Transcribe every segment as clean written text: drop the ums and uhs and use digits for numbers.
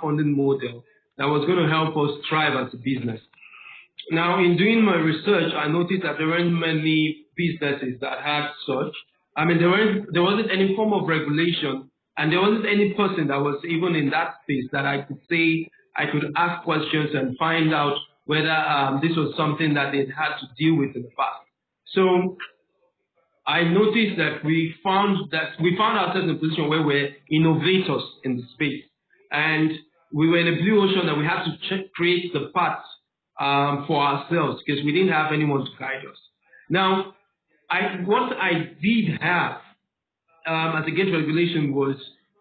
funding model that was going to help us thrive as a business. Now, in doing my research, I noticed that there weren't many businesses that had such. I mean, there wasn't any form of regulation, and there wasn't any person that was even in that space that I could say I could ask questions and find out whether this was something that they had to deal with in the past. So I noticed that we found ourselves in a position where we're innovators in the space, and we were in a blue ocean that we had to create the path for ourselves because we didn't have anyone to guide us. Now, what I did have as a gate regulation was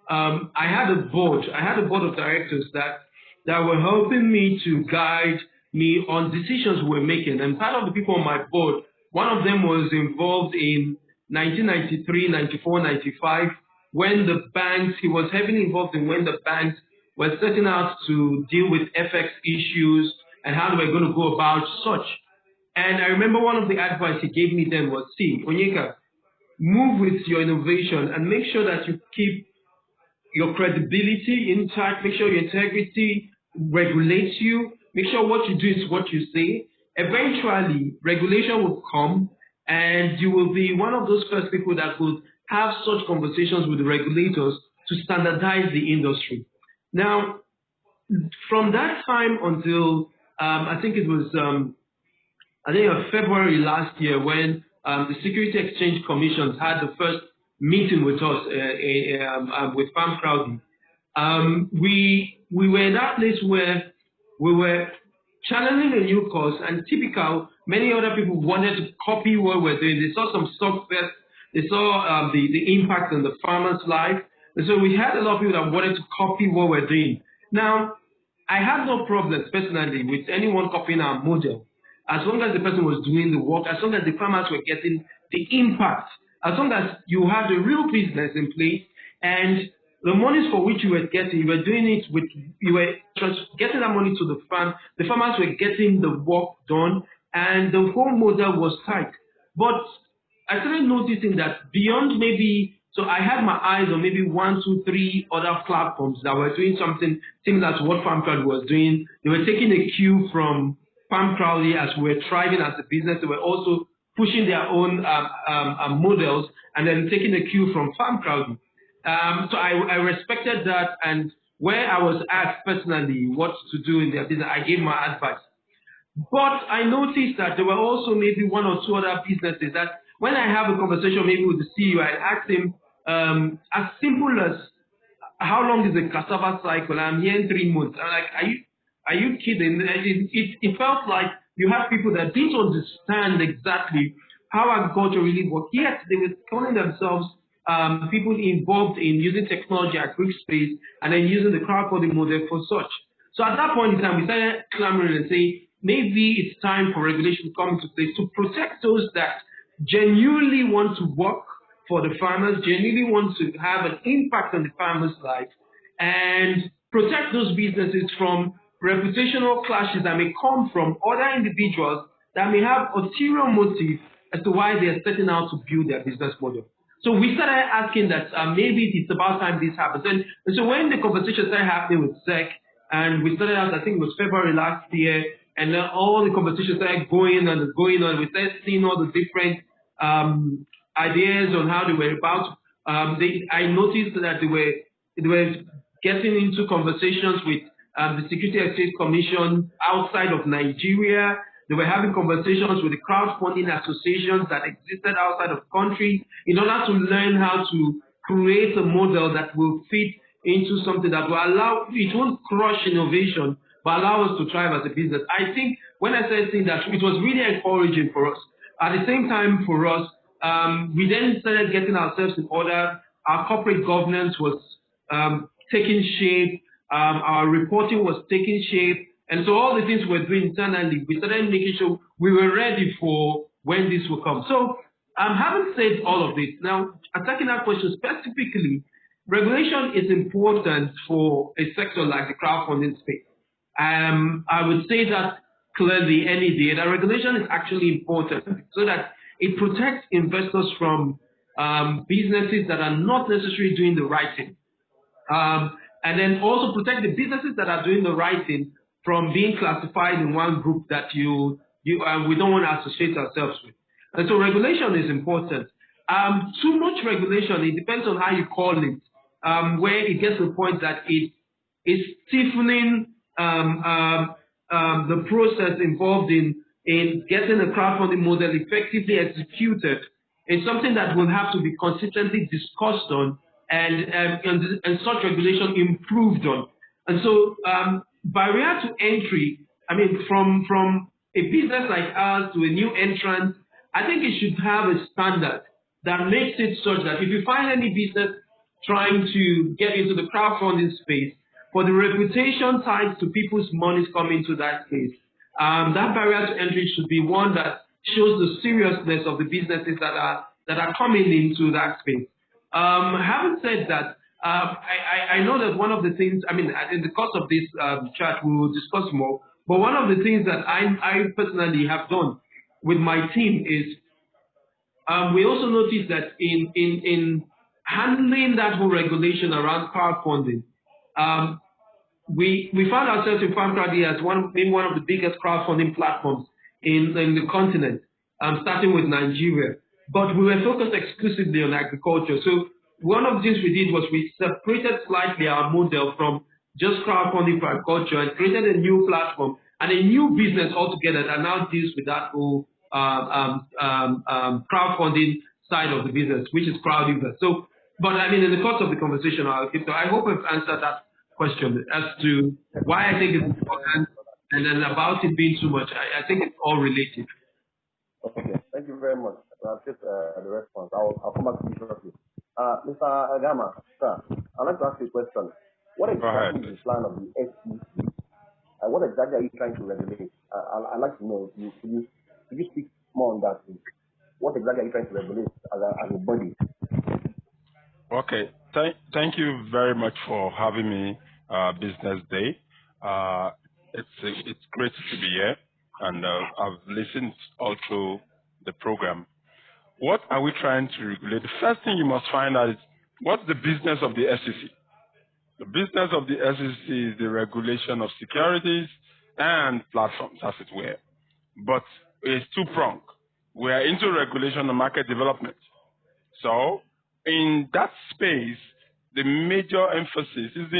I had a board of directors that were helping me to guide me on decisions we were making. And part of the people on my board, one of them was involved in 1993, 94, 95, when the banks, he was heavily involved in when the banks were setting out to deal with FX issues and how they were going to go about such. And I remember one of the advice he gave me then was, see, Onyeka, move with your innovation and make sure that you keep your credibility intact, make sure your integrity regulates you, make sure what you do is what you say. Eventually, regulation will come and you will be one of those first people that would have such conversations with the regulators to standardize the industry. Now, from that time until I think it was February last year when the Security Exchange Commission had the first meeting with us with Farm Crowdy. We were in that place where we were channeling a new course, and typical, many other people wanted to copy what we're doing. They saw some success, they saw the impact on the farmer's life, and so we had a lot of people that wanted to copy what we're doing. Now, I had no problems personally with anyone copying our model, as long as the person was doing the work, as long as the farmers were getting the impact, as long as you had a real business in place and the monies for which you were getting, you were doing it with, you were getting that money to the farm, the farmers were getting the work done, and the whole model was tight. But I started noticing that beyond maybe, so I had my eyes on maybe 1, 2, 3 other platforms that were doing something similar to what Farm Crowdy was doing. They were taking a cue from Farm Crowdy as we were thriving as a business. They were also pushing their own models and then taking a cue from Farm Crowdy. So I respected that, and where I was asked personally what to do in their business, I gave my advice. But I noticed that there were also maybe 1 or 2 other businesses that when I have a conversation maybe with the CEO, I asked him as simple as how long is the cassava cycle? I'm here in 3 months. I'm like, are you kidding? It felt like you have people that didn't understand exactly how agriculture really works. Yet they were calling themselves people involved in using technology at Greek space and then using the crowdfunding model for such. So at that point in time, we started clamoring and saying, maybe it's time for regulation to come into place to protect those that genuinely want to work for the farmers, genuinely want to have an impact on the farmer's life, and protect those businesses from reputational clashes that may come from other individuals that may have ulterior motive as to why they are setting out to build their business model. So we started asking that maybe it's about time this happens. And so when the conversation started happening with SEC, and we started out, I think it was February last year, and then all the conversations started going on, we started seeing all the different ideas on how they were about. I noticed that they were getting into conversations with the Security Exchange Commission outside of Nigeria. They were having conversations with the crowdfunding associations that existed outside of the country in order to learn how to create a model that will fit into something that will allow, it won't crush innovation, but allow us to thrive as a business. I think when I said that, it was really encouraging for us. At the same time for us, we then started getting ourselves in order. Our corporate governance was taking shape. Our reporting was taking shape. And so all the things we're doing internally, we started making sure we were ready for when this will come. So having said all of this, now attacking that question specifically, regulation is important for a sector like the crowdfunding space. I would say that clearly any day, that regulation is actually important so that it protects investors from businesses that are not necessarily doing the right thing. and then also protect the businesses that are doing the right thing from being classified in one group that we don't want to associate ourselves with. And so regulation is important. Too much regulation, it depends on how you call it, where it gets to the point that it is stiffening the process involved in getting a crowdfunding model effectively executed. It's something that will have to be consistently discussed on and such regulation improved on. And so barrier to entry, I mean, from a business like ours to a new entrant, I think it should have a standard that makes it such that if you find any business trying to get into the crowdfunding space, for the reputation tied to people's monies coming to that space, that barrier to entry should be one that shows the seriousness of the businesses that are coming into that space. Having said that, I know that one of the things, I mean, in the course of this chat, we will discuss more, but one of the things that I personally have done with my team is we also noticed that in handling that whole regulation around crowdfunding, we found ourselves in FarmCrowdy as maybe one of the biggest crowdfunding platforms in the continent, starting with Nigeria. But we were focused exclusively on agriculture. So one of the things we did was we separated slightly our model from just crowdfunding for agriculture and created a new platform and a new business altogether that now deals with that whole crowdfunding side of the business, which is Crowdiver. So, but I mean, in the course of the conversation, I hope I've answered that question as to why I think it's important, and then about it being too much. I think it's all related. Okay, thank you very much. I'll take the response. I'll come back to you shortly. Mr. Agama, sir, I'd like to ask you a question. What exactly is the plan of the SEC? What exactly are you trying to regulate? I'd like to know, could you speak more on that, please? What exactly are you trying to regulate as a body? Okay, thank you very much for having me, Business Day. It's great to be here, and I've listened also the program. What are we trying to regulate? The first thing you must find out is what's the business of the SEC. The business of the SEC is the regulation of securities and platforms, as it were. But it's two-pronged. We are into regulation and market development. So in that space, the major emphasis is the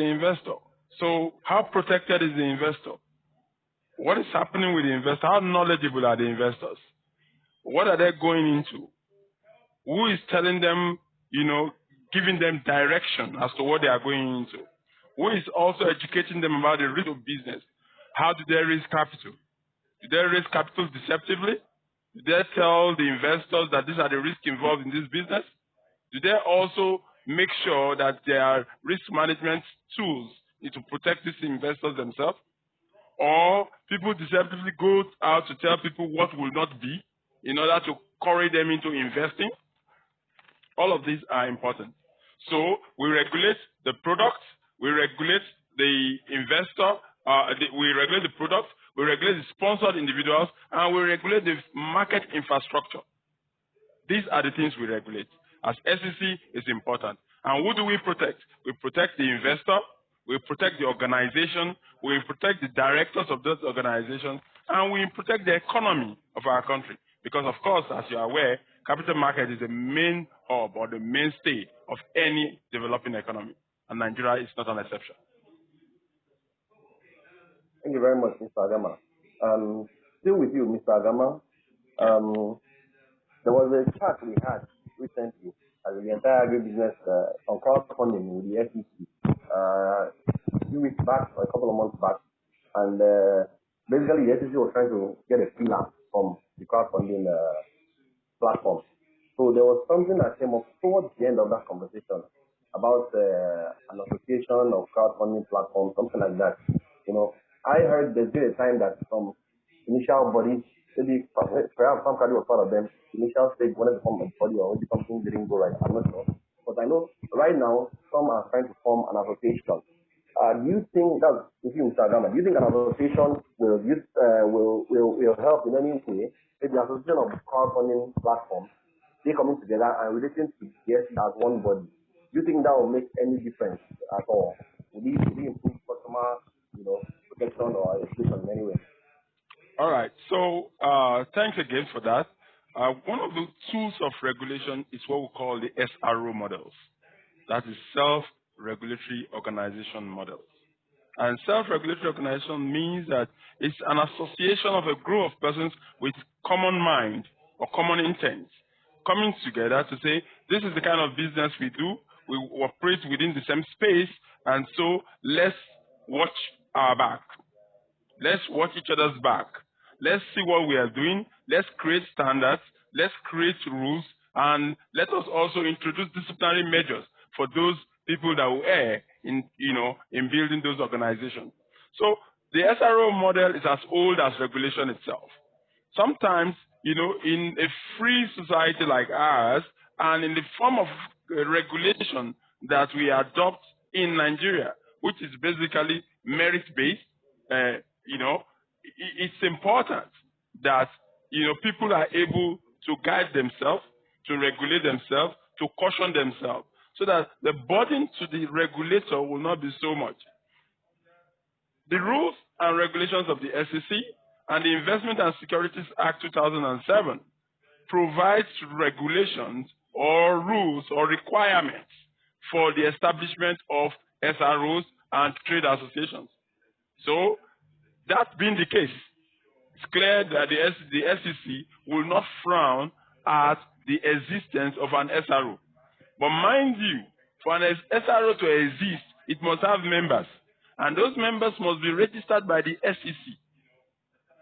investor. So how protected is the investor? What is happening with the investor? How knowledgeable are the investors? What are they going into? Who is telling them, giving them direction as to what they are going into? Who is also educating them about the risk of business? How do they raise capital? Do they raise capital deceptively? Do they tell the investors that these are the risks involved in this business? Do they also make sure that there are risk management tools to protect these investors themselves? Or people deceptively go out to tell people what will not be in order to curry them into investing? All of these are important. So we regulate the product, we regulate the investor, we regulate the product, we regulate the sponsored individuals, and we regulate the market infrastructure. These are the things we regulate. As SEC is important. And who do we protect? We protect the investor, we protect the organization, we protect the directors of those organizations, and we protect the economy of our country. Because, of course, as you are aware, capital market is the main hub or the mainstay of any developing economy. And Nigeria is not an exception. Thank you very much, Mr. Agama. Still with you, Mr. Agama. There was a chat we had recently as the entire agribusiness on crowdfunding with the SEC a few weeks back or a couple of months back, and basically the SEC was trying to get a pillar from the crowdfunding platform. So there was something that came up towards the end of that conversation about an association of crowdfunding platforms, something like that. I heard there's been a time that some initial bodies, maybe perhaps FarmCrowdy was part of them, initial stage wanted to form a body or maybe something didn't go right, I'm not sure. But I know right now some are trying to form an association. Do you think, that's with you, Mr. Agama, do you think an association will help in any way? Maybe the association of crowdfunding platforms, they coming together and relating to the SEC as one body. Do Do you think that will make any difference at all? Would it improve customer, protection or education in any way? All right. So thanks again for that. One of the tools of regulation is what we call the SRO models. That is self-regulatory organization models. And self-regulatory organization means that it's an association of a group of persons with common mind or common intent coming together to say, this is the kind of business we do, we operate within the same space, and so let's watch our back. Let's watch each other's back. Let's see what we are doing. Let's create standards. Let's create rules. And let us also introduce disciplinary measures for those people that will err in building those organizations. So the SRO model is as old as regulation itself. Sometimes, in a free society like ours, and in the form of regulation that we adopt in Nigeria, which is basically merit-based, it's important that people are able to guide themselves, to regulate themselves, to caution themselves, so that the burden to the regulator will not be so much. The rules and regulations of the SEC and the Investment and Securities Act 2007 provides regulations or rules or requirements for the establishment of SROs and trade associations. So, that being the case, it's clear that the SEC will not frown at the existence of an SRO. But mind you, for an SRO to exist, it must have members. And those members must be registered by the SEC.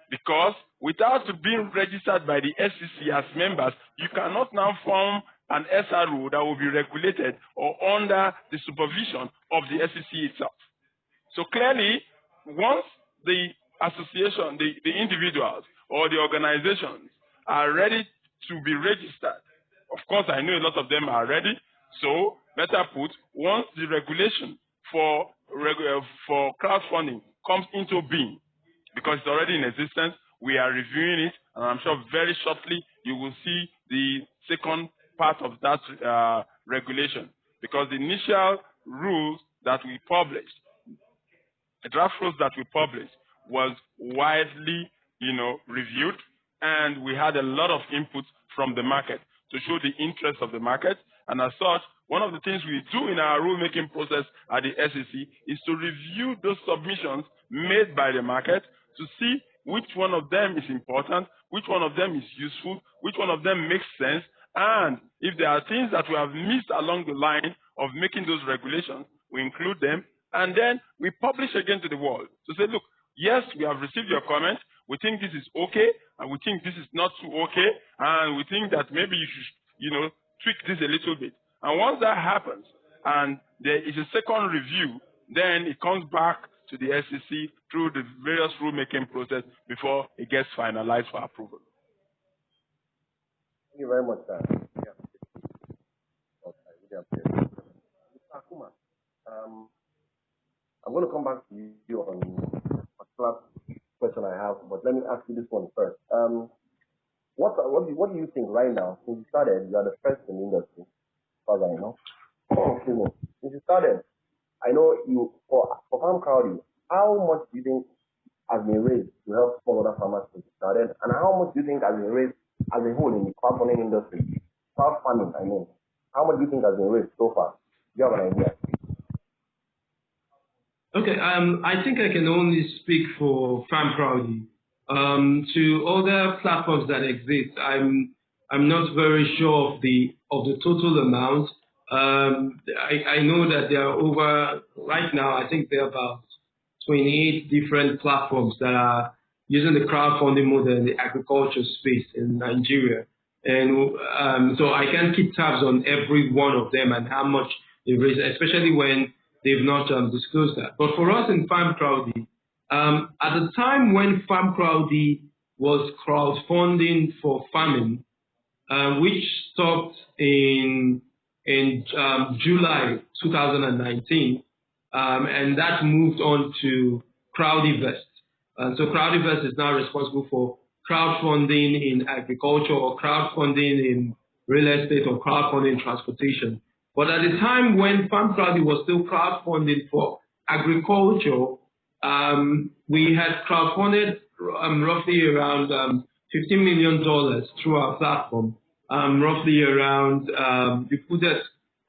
Because without being registered by the SEC as members, you cannot now form an SRO that will be regulated or under the supervision of the SEC itself. So clearly, once the association, the individuals or the organizations are ready to be registered, of course I know a lot of them are ready, so better put, once the regulation for crowdfunding comes into being, because it's already in existence, we are reviewing it, and I'm sure very shortly you will see the second part of that regulation, because the initial rules that we published, the draft rules that we published, was widely, reviewed, and we had a lot of input from the market to show the interest of the market. And as such, one of the things we do in our rulemaking process at the SEC is to review those submissions made by the market to see which one of them is important, which one of them is useful, which one of them makes sense, and if there are things that we have missed along the line of making those regulations, we include them, and then we publish again to the world to say, look, yes, we have received your comment, we think this is okay, and we think this is not too okay, and we think that maybe you should, tweak this a little bit. And once that happens, and there is a second review, then it comes back to the SEC through the various rulemaking process before it gets finalized for approval. Thank you very much, sir. Mr. Akuma, I'm going to come back to you on a particular question I have, but let me ask you this one first. What do you think right now? Since you started, you are the first in the industry, as far as I know. Since you started, I know you for Farm Crowdy, how much do you think has been raised to help smallholder farmers since you started, and how much do you think has been raised as a whole in the crowdfunding industry? Crowdfunding, I mean. How much do you think has been raised so far? Do you have an idea? Okay, I think I can only speak for Farm Crowdy. To other platforms that exist, I'm not very sure of the total amount. I know that there are over, right now, I think there are about 28 different platforms that are using the crowdfunding model in the agriculture space in Nigeria. And so I can't keep tabs on every one of them and how much they raise, especially when they've not disclosed that. But for us in Farm Crowdy, at the time when Farm Crowdy was crowdfunding for farming, which stopped in July 2019, and that moved on to Crowdivest. So Crowdivest is now responsible for crowdfunding in agriculture or crowdfunding in real estate or crowdfunding in transportation. But at the time when FarmCrowdy was still crowdfunding for agriculture, we had crowdfunded roughly around $15 million through our platform. Roughly around, we put it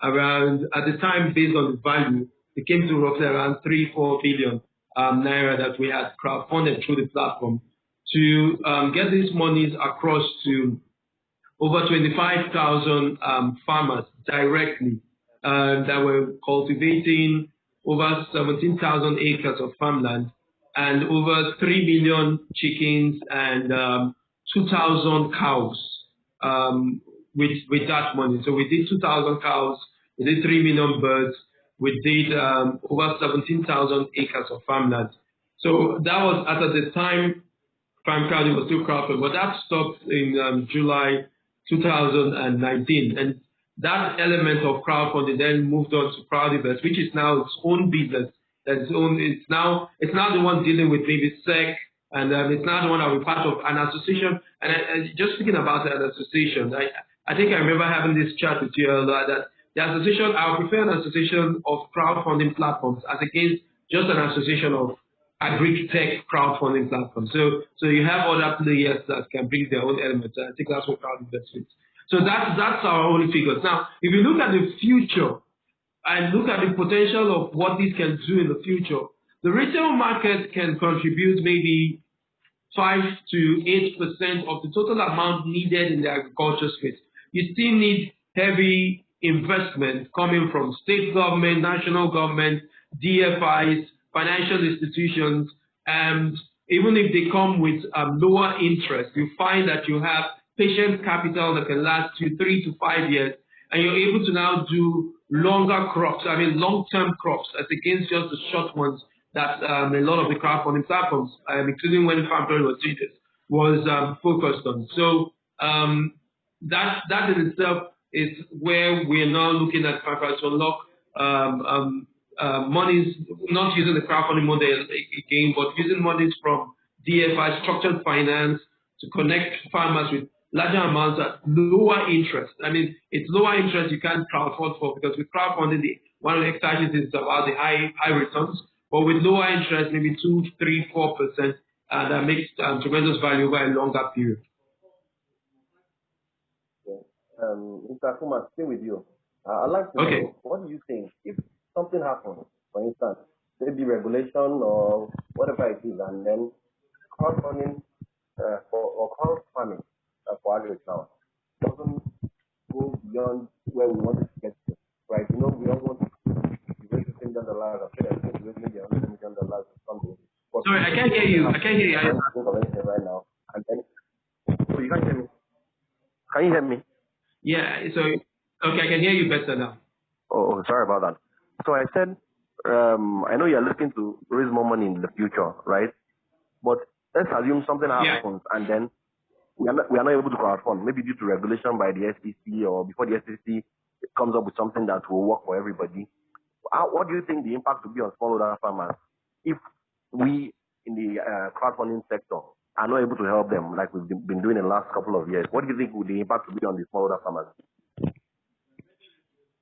around, at the time, based on the value, it came to roughly around 3-4 billion naira that we had crowdfunded through the platform to get these monies across to over 25,000 farmers directly that were cultivating over 17,000 acres of farmland and over 3 million chickens and 2,000 cows with that money. So we did 2,000 cows, we did 3 million birds, we did over 17,000 acres of farmland. So that was at the time FarmCrowdy was still crowdfunding, but that stopped in July 2019. And that element of crowdfunding then moved on to Crowdiverse, which is now its own business. It's now the one dealing with maybe SEC, and it's now the one that we're part of an association. And just speaking about an association, I think I remember having this chat with you that the association, I would prefer an association of crowdfunding platforms as against just an association of agri-tech crowdfunding platforms. So you have other players that can bring their own elements. I think that's what Crowdiverse is. So that's our only figures. Now, if you look at the future and look at the potential of what this can do in the future, the retail market can contribute maybe 5 to 8% of the total amount needed in the agriculture space. You still need heavy investment coming from state government, national government, DFIs, financial institutions, and even if they come with lower interest, you find that you have patient capital that can last you 3 to 5 years, and you're able to now do longer crops, long-term crops, as against just the short ones that a lot of the crowdfunding platforms, including when FarmCrowdy was doing this, was focused on. So that in itself is where we are now looking at FarmCrowdy to unlock monies, not using the crowdfunding model again, but using monies from DFI, structured finance, to connect farmers with larger amounts at lower interest. It's lower interest you can't crowdfund for, because with crowdfunding, one of the exciting things about the high returns, but with lower interest, maybe 2, 3, 4%, that makes tremendous value over a longer period. Mr. Kuma, stay with you. I'd like to know, what do you think if something happens, for instance, maybe regulation or whatever it is, and then crowdfunding or crowd farming for agriculture now doesn't go beyond where we want it to get to, right? We don't want to raise $1 million, maybe $100 million or something. But sorry, I can't hear you. I can't hear you. I can't think of anything right now. And then, so you can't hear me? Can you hear me? Yeah, so, okay, I can hear you better now. Oh, sorry about that. So I said, I know you're looking to raise more money in the future, right? But let's assume something happens and then we are not able to crowdfund, maybe due to regulation by the SEC or before the SEC comes up with something that will work for everybody. What do you think the impact will be on smallholder farmers if we in the crowdfunding sector are not able to help them like we've been doing in the last couple of years? What do you think the impact will be on the smallholder farmers?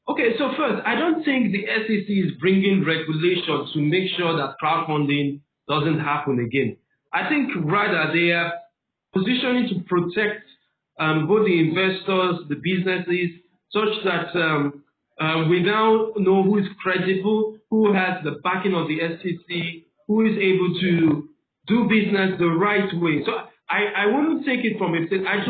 Okay, so first, I don't think the SEC is bringing regulation to make sure that crowdfunding doesn't happen again. I think rather they are positioning to protect both the investors, the businesses, such that we now know who is credible, who has the backing of the SEC, who is able to do business the right way. So I wouldn't take it from a state. I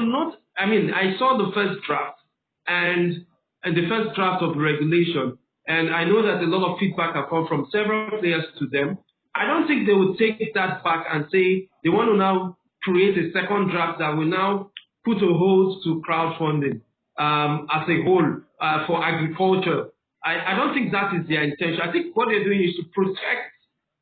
saw the first draft and the first draft of regulation, and I know that a lot of feedback have come from several players to them. I don't think they would take that back and say they want to now create a second draft that will now put a hold to crowdfunding as a whole for agriculture. I don't think that is their intention. I think what they're doing is to protect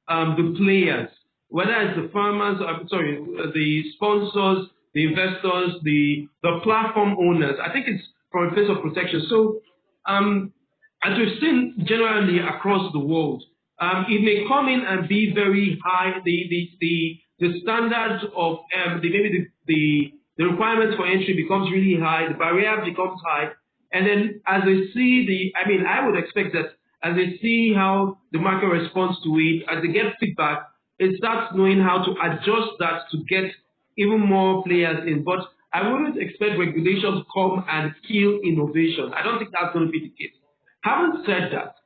the players, whether it's the farmers, the sponsors, the investors, the platform owners. I think it's from a place of protection. So, as we've seen generally across the world, it may come in and be very high. The standards of the requirements for entry becomes really high. The barrier becomes high, And then as they see I would expect that as they see how the market responds to it, as they get feedback, it starts knowing how to adjust that to get even more players in. But I wouldn't expect regulation to come and kill innovation. I don't think that's going to be the case. Having said that,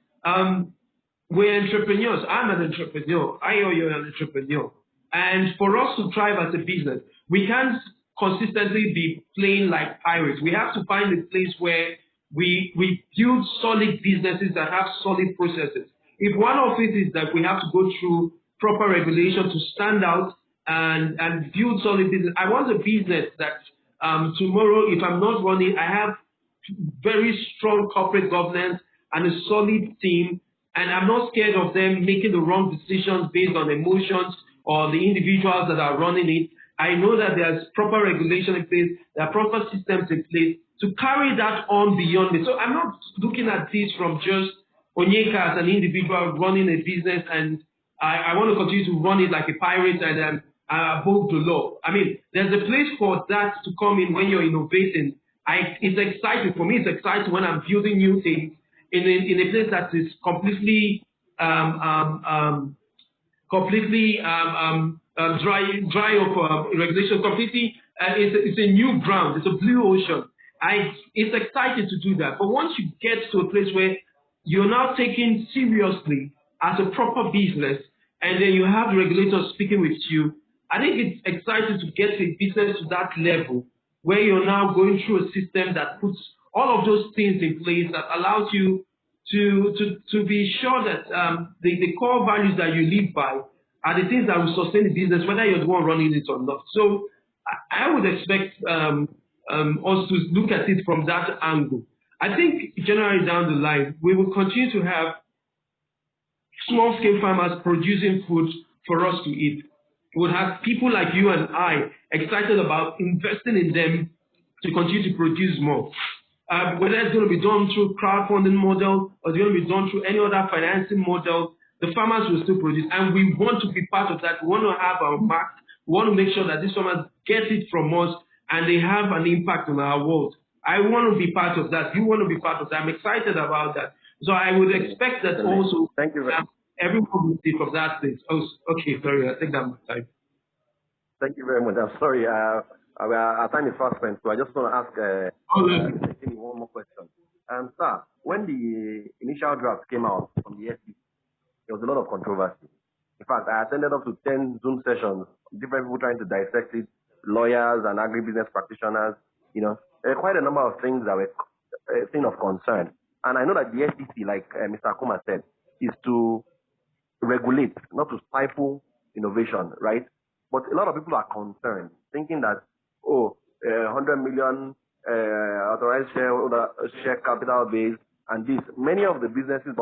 we're entrepreneurs. I'm an entrepreneur. I know you're an entrepreneur. And for us to thrive as a business, we can't consistently be playing like pirates. We have to find a place where we build solid businesses that have solid processes. If one of it is that we have to go through proper regulation to stand out and build solid business, I want a business that tomorrow, if I'm not running, I have very strong corporate governance and a solid team, and I'm not scared of them making the wrong decisions based on emotions or the individuals that are running it. I know that there's proper regulation in place, there are proper systems in place to carry that on beyond me. So I'm not looking at this from just Onyeka as an individual running a business and I want to continue to run it like a pirate and above the law. I mean, there's a place for that to come in when you're innovating. It's exciting. For me, it's exciting when I'm building new things in a place that is completely dry of regulation, completely, it's a new ground, it's a blue ocean. It's exciting to do that. But once you get to a place where you're now taken seriously as a proper business, and then you have the regulators speaking with you, I think it's exciting to get a business to that level where you're now going through a system that puts all of those things in place that allows you to be sure that the core values that you live by are the things that will sustain the business, whether you're the one running it or not. So I would expect us to look at it from that angle. I think generally down the line, we will continue to have small-scale farmers producing food for us to eat. We would have people like you and I excited about investing in them to continue to produce more. Whether it's going to be done through crowdfunding model or it's going to be done through any other financing model, the farmers will still produce. And we want to be part of that. We want to have our mark. We want to make sure that these farmers get it from us and they have an impact on our world. I want to be part of that. You want to be part of that. I'm excited about that. So I would expect that also. Thank you very much. Everyone will see from that place. Oh, okay, sorry, I think that's my time. Thank you very much. I'm sorry. Our time is fast spent, so I just want to ask one more question. Sir, when the initial draft came out from the SEC, there was a lot of controversy. In fact, I attended up to 10 Zoom sessions, different people trying to dissect it, lawyers and agribusiness practitioners. There are quite a number of things that were a thing of concern. And I know that the SEC, like Mr. Akuma said, is to regulate, not to stifle innovation, right? But a lot of people are concerned, thinking that, 100 million authorized share capital base, and this, many of the businesses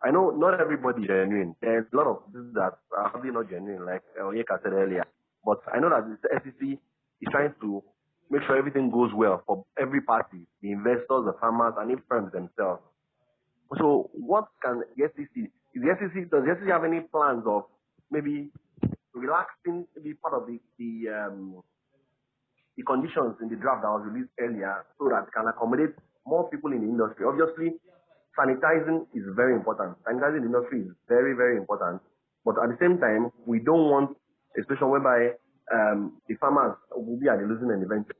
I know not everybody is genuine. There's a lot of businesses that are probably not genuine, like Onyeka said earlier. But I know that the SEC is trying to make sure everything goes well for every party, the investors, the farmers, and even firms themselves. So what can the SEC, does the SEC have any plans of maybe relaxing, maybe part of the conditions in the draft that was released earlier so that it can accommodate more people in the industry? Obviously, sanitizing is very important. Sanitizing the industry is very, very important. But at the same time, we don't want a situation whereby the farmers will be at the losing end eventually,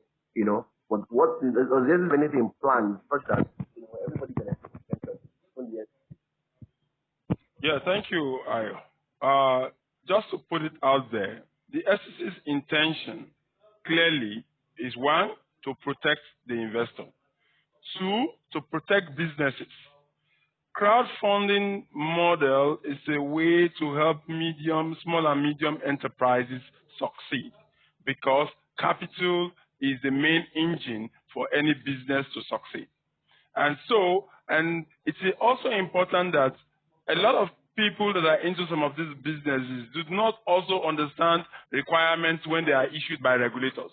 But does there anything planned such that everybody can expect? Yeah, thank you, Ayo. Just to put it out there, the SEC's intention clearly is 1, to protect the investor, 2, to protect businesses. Crowdfunding model is a way to help small and medium enterprises succeed because capital is the main engine for any business to succeed. And it's also important that a lot of people that are into some of these businesses do not also understand requirements when they are issued by regulators.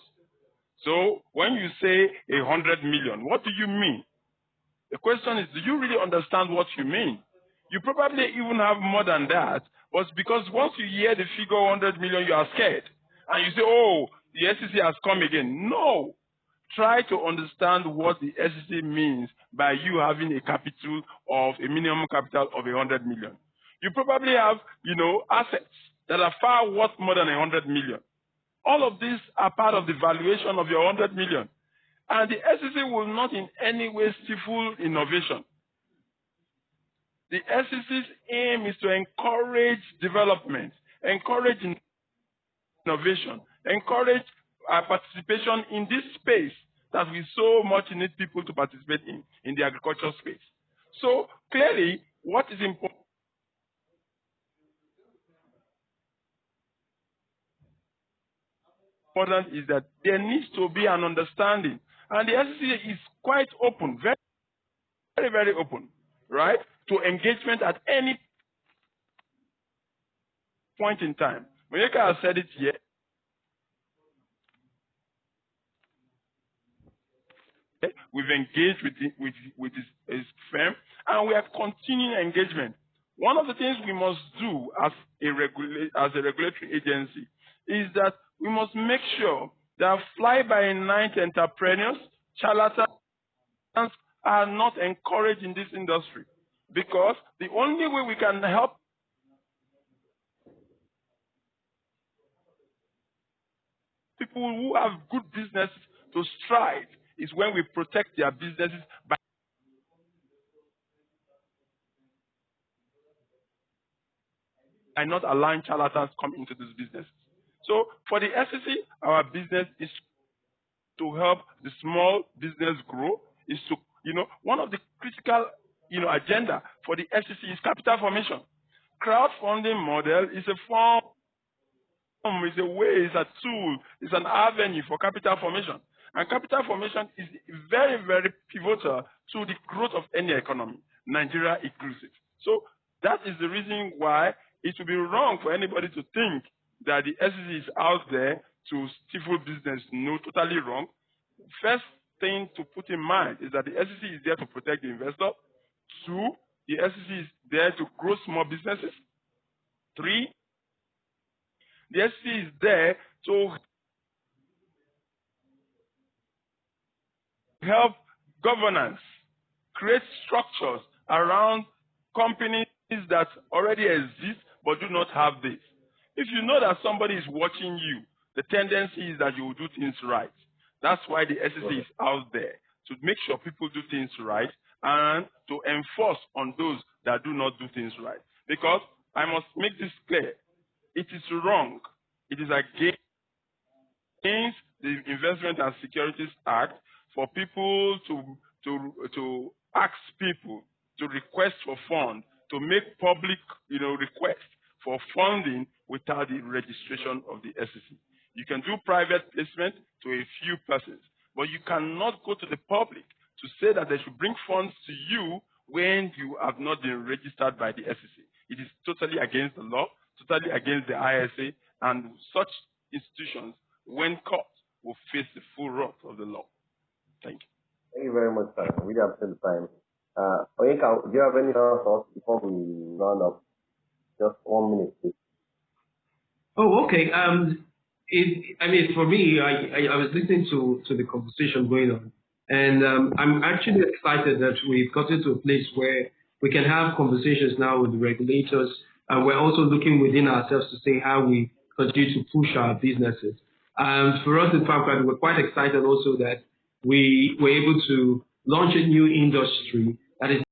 So when you say 100 million, what do you mean? The question is, do you really understand what you mean? You probably even have more than that, but because once you hear the figure 100 million, you are scared. And you say, the SEC has come again. No. try to understand what the SEC means by you having a capital of a minimum capital of 100 million. You probably have, assets that are far worth more than 100 million. All of these are part of the valuation of your 100 million. And the SEC will not in any way stifle innovation. The SEC's aim is to encourage development, encourage innovation, encourage participation in this space that we so much need people to participate in the agricultural space. So clearly, what is important is that there needs to be an understanding. And the SEC is quite open, very, very, very open, right, to engagement at any point in time. Onyeka has said it here. We've engaged with his firm, and we are continuing engagement. One of the things we must do as a regulatory agency is that we must make sure that fly-by-night entrepreneurs, charlatans, are not encouraged in this industry, because the only way we can help people who have good business to strive is when we protect their businesses by not allowing charlatans come into this business. So for the SEC, our business is to help the small business grow, is to, one of the critical, agenda for the SEC is capital formation. Crowdfunding model is a form, is a way, is a tool, is an avenue for capital formation. And capital formation is very, very pivotal to the growth of any economy, Nigeria inclusive. So that is the reason why it would be wrong for anybody to think that the SEC is out there to stifle business. No, totally wrong. First thing to put in mind is that the SEC is there to protect the investor. 2, the SEC is there to grow small businesses. 3, the SEC is there to help governance, create structures around companies that already exist but do not have this. If you know that somebody is watching you, the tendency is that you will do things right. That's why the SEC is out there, to make sure people do things right and to enforce on those that do not do things right. Because I must make this clear. It is wrong. It is against the Investment and Securities Act for people to ask people to request for funds, to make public, requests for funding without the registration of the SEC. You can do private placement to a few persons, but you cannot go to the public to say that they should bring funds to you when you have not been registered by the SEC. It is totally against the law, totally against the ISA, and such institutions, when caught, will face the full wrath of the law. Thank you. Thank you very much, sir. We really appreciate the time. Onyeka, do you have any other thoughts before we round up? Just 1 minute, please. Oh, okay. For me, I was listening to the conversation going on, and I'm actually excited that we've gotten to a place where we can have conversations now with the regulators, and we're also looking within ourselves to see how we continue to push our businesses. For us in FarmCrowd, we're quite excited also that we were able to launch a new industry that is